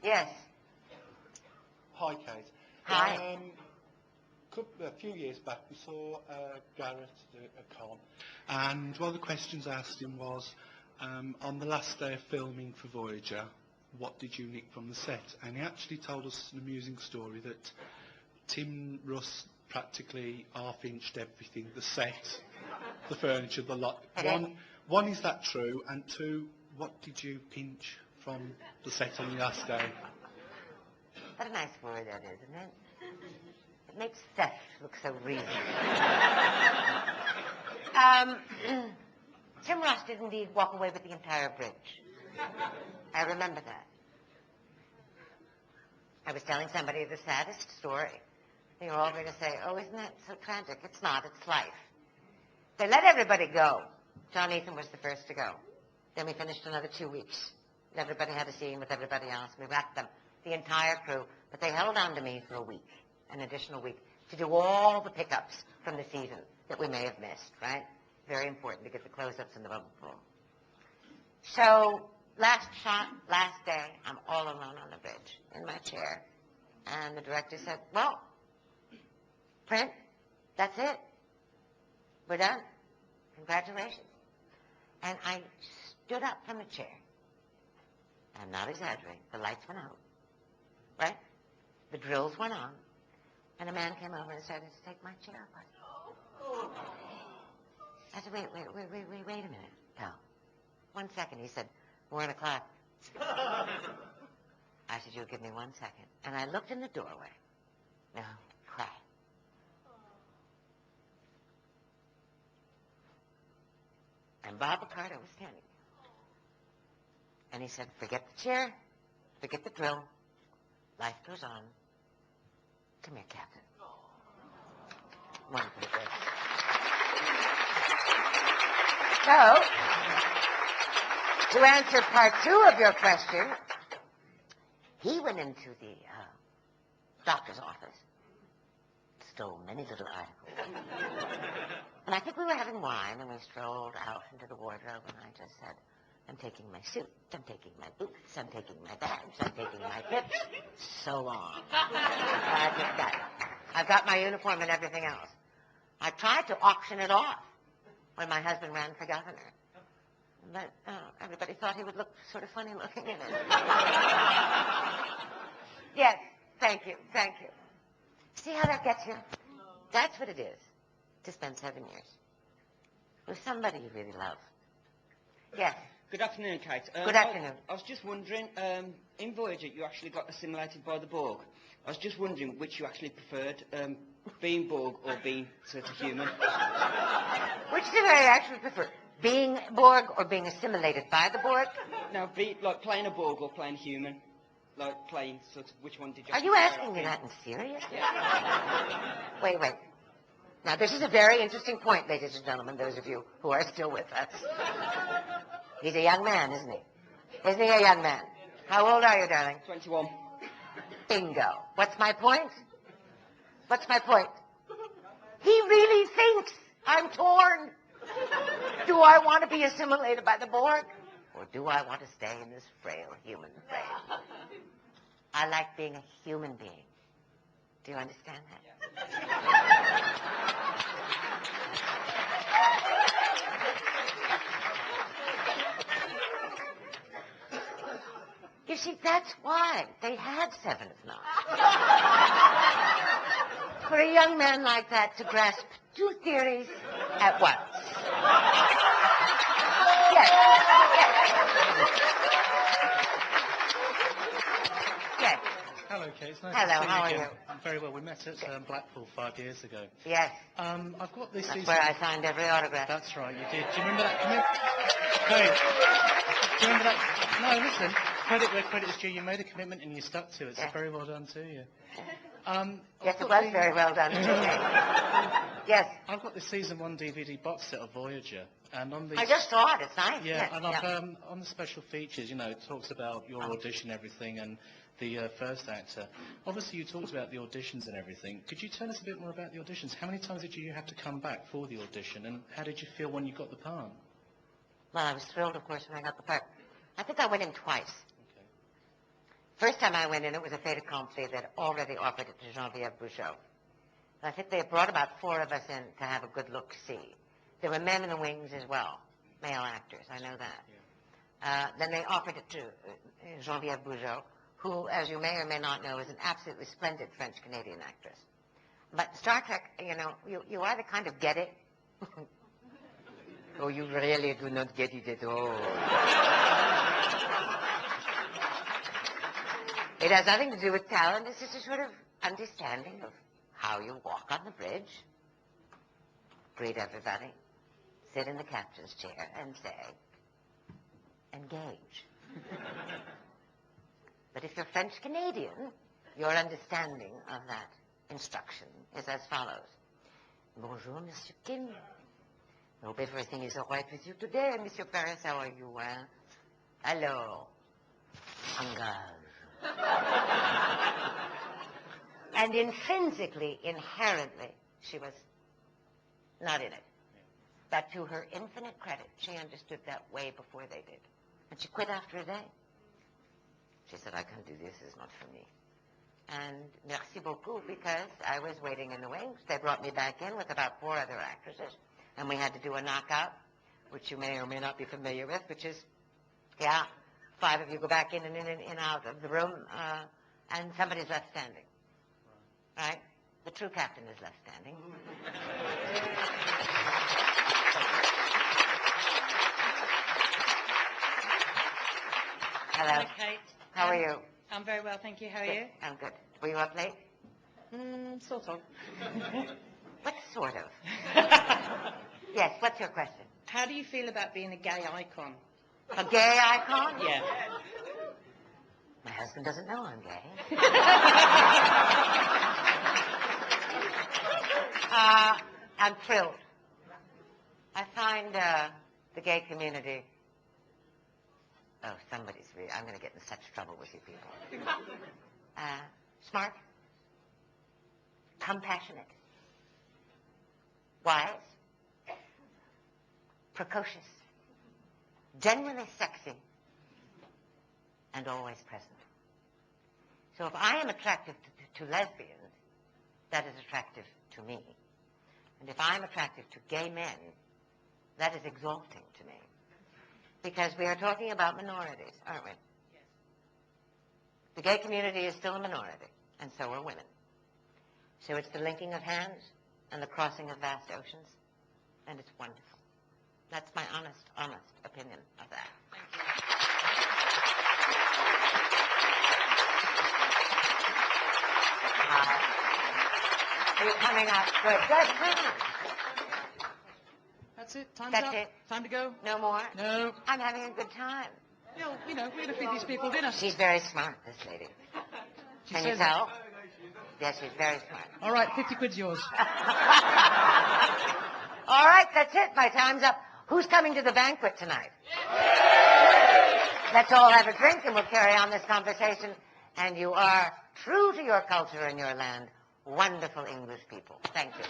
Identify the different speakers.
Speaker 1: Yes.
Speaker 2: Hi, Kate.
Speaker 1: Hi.
Speaker 2: A few years back, we saw Garrett at a con, and one of the questions I asked him was, on the last day of filming for Voyager, what did you nick from the set? And he actually told us an amusing story that Tim Russ practically half-inched everything, the set, the furniture, the lot. One, is that true? And two, what did you pinch from the set on the last day?
Speaker 1: What a nice word that is, isn't it? It makes theft look so real. Tim Russ did indeed walk away with the entire bridge. I remember that. I was telling somebody the saddest story. They were all going to say, oh, isn't that so tragic? It's not, it's life. They let everybody go. John Ethan was the first to go. Then we finished another 2 weeks. Everybody had a scene with everybody else. We wrapped them, the entire crew. But they held on to me for a week, an additional week, to do all the pickups from the season that we may have missed, right? Very important to get the close-ups in the bubble pool. So, last shot, last day, I'm all alone on the bridge in my chair. And the director said, well, print, that's it. We're done. Congratulations. And I stood up from the chair. I'm not exaggerating. The lights went out. Right? The drills went on. And a man came over and started to take my chair apart. I said, wait a minute, pal. 1 second. He said, we're on a clock. I said, you'll give me 1 second. And I looked in the doorway. No, cry. And Bob Ricardo was standing there. And he said, forget the chair, forget the drill. Life goes on. Come here, Captain. Wonderful. So, to answer part 2 of your question, he went into the doctor's office, stole many little articles. And I think we were having wine, and we strolled out into the wardrobe, and I just said, I'm taking my suit, I'm taking my boots, I'm taking my bags, I'm taking my pips. So long. I just got it. I've got my uniform and everything else. I tried to auction it off when my husband ran for governor. But everybody thought he would look sort of funny looking in it. Yes, thank you. See how that gets you? That's what it is, to spend 7 years with somebody you really love. Yes.
Speaker 3: Good afternoon, Kate.
Speaker 1: Good afternoon.
Speaker 3: I was just wondering, in Voyager you actually got assimilated by the Borg. I was just wondering which you actually preferred, being Borg or being sort of human.
Speaker 1: Which did I actually prefer? Being Borg or being assimilated by the Borg?
Speaker 3: No, like playing a Borg or playing human. Like playing sort of, which one did you...
Speaker 1: Are you asking me that in serious? Yeah. Wait. Now, this is a very interesting point, ladies and gentlemen, those of you who are still with us. He's a young man, isn't he? Isn't he a young man? How old are you, darling?
Speaker 3: 21.
Speaker 1: Bingo. What's my point? He really thinks I'm torn. Do I want to be assimilated by the Borg? Or do I want to stay in this frail human frame? I like being a human being. Do you understand that? You see, that's why they had 7 of 9. For a young man like that to grasp 2 theories at once. Yes.
Speaker 2: Hello, Kate. It's nice
Speaker 1: Hello,
Speaker 2: to see
Speaker 1: how are
Speaker 2: you
Speaker 1: you?
Speaker 2: again. I'm very well. We met at Blackpool 5 years ago.
Speaker 1: Yes.
Speaker 2: I've got this
Speaker 1: That's
Speaker 2: season...
Speaker 1: where I signed every autograph.
Speaker 2: That's right, you did. Do you remember that commitment? Hey, do you remember that? No, listen. Credit where credit is due. You made a commitment and you stuck to it. So very well done to you.
Speaker 1: Yes, it was very well done. Yes.
Speaker 2: I've got the season 1 DVD box set of Voyager, and on the...
Speaker 1: I just saw it. It's nice.
Speaker 2: Yeah,
Speaker 1: yes.
Speaker 2: and I've, on the special features, you know, it talks about your audition, everything, and the first actor. Obviously, you talked about the auditions and everything. Could you tell us a bit more about the auditions? How many times did you have to come back for the audition, and how did you feel when you got the part?
Speaker 1: Well, I was thrilled, of course, when I got the part. I think I went in twice.
Speaker 2: Okay.
Speaker 1: First time I went in, it was a fait accompli that already offered it to Geneviève Bujold. I think they brought about 4 of us in to have a good look-see. There were men in the wings as well, male actors, I know that. Then they offered it to Geneviève Bujold, who, as you may or may not know, is an absolutely splendid French-Canadian actress. But Star Trek, you know, you either kind of get it, or you really do not get it at all. It has nothing to do with talent. It's just a sort of understanding of how you walk on the bridge, greet everybody, sit in the captain's chair, and say, engage. But if you're French-Canadian, your understanding of that instruction is as follows. Bonjour, Monsieur Kim. I hope everything is all right with you today. Monsieur Paris, how are you? Alors, engage. And intrinsically, inherently, she was not in it. But to her infinite credit, she understood that way before they did. And she quit after a day. She said, I can't do this, it's not for me. And merci beaucoup, because I was waiting in the wings. They brought me back in with about 4 other actresses, and we had to do a knockout, which you may or may not be familiar with, which is, 5 of you go back in and out of the room, and somebody's left standing. Right? The true captain is left standing. Hello.
Speaker 4: Kate.
Speaker 1: How are you?
Speaker 4: I'm very well, thank you. How are
Speaker 1: Good.
Speaker 4: you?
Speaker 1: I'm good. Were you up late?
Speaker 4: Sort of.
Speaker 1: What sort of? Yes, what's your question?
Speaker 4: How do you feel about being a gay icon?
Speaker 1: A gay icon?
Speaker 4: Yeah.
Speaker 1: My husband doesn't know I'm gay. I'm thrilled. I find the gay community... Oh, somebody's really... I'm going to get in such trouble with you people. Smart. Compassionate. Wise. Precocious. Genuinely sexy. And always present. So if I am attractive to lesbians, that is attractive to me. And if I'm attractive to gay men, that is exalting to me. Because we are talking about minorities, aren't we?
Speaker 4: Yes.
Speaker 1: The gay community is still a minority, and so are women. So it's the linking of hands and the crossing of vast oceans, and it's wonderful. That's my honest opinion of that. Are you coming up? Good. Come on.
Speaker 4: That's it. Time's
Speaker 1: That's
Speaker 4: up.
Speaker 1: it.
Speaker 4: Time to go.
Speaker 1: No more?
Speaker 4: No.
Speaker 1: I'm having a good time.
Speaker 4: You know, we're going to feed these people dinner.
Speaker 1: She's very smart, this lady. Can you
Speaker 4: says
Speaker 1: tell? Yes, she's very smart.
Speaker 4: All right, 50 quid's yours.
Speaker 1: All right, that's it. My time's up. Who's coming to the banquet tonight? Let's all have a drink and we'll carry on this conversation. And you are true to your culture and your land. Wonderful English people. Thank you.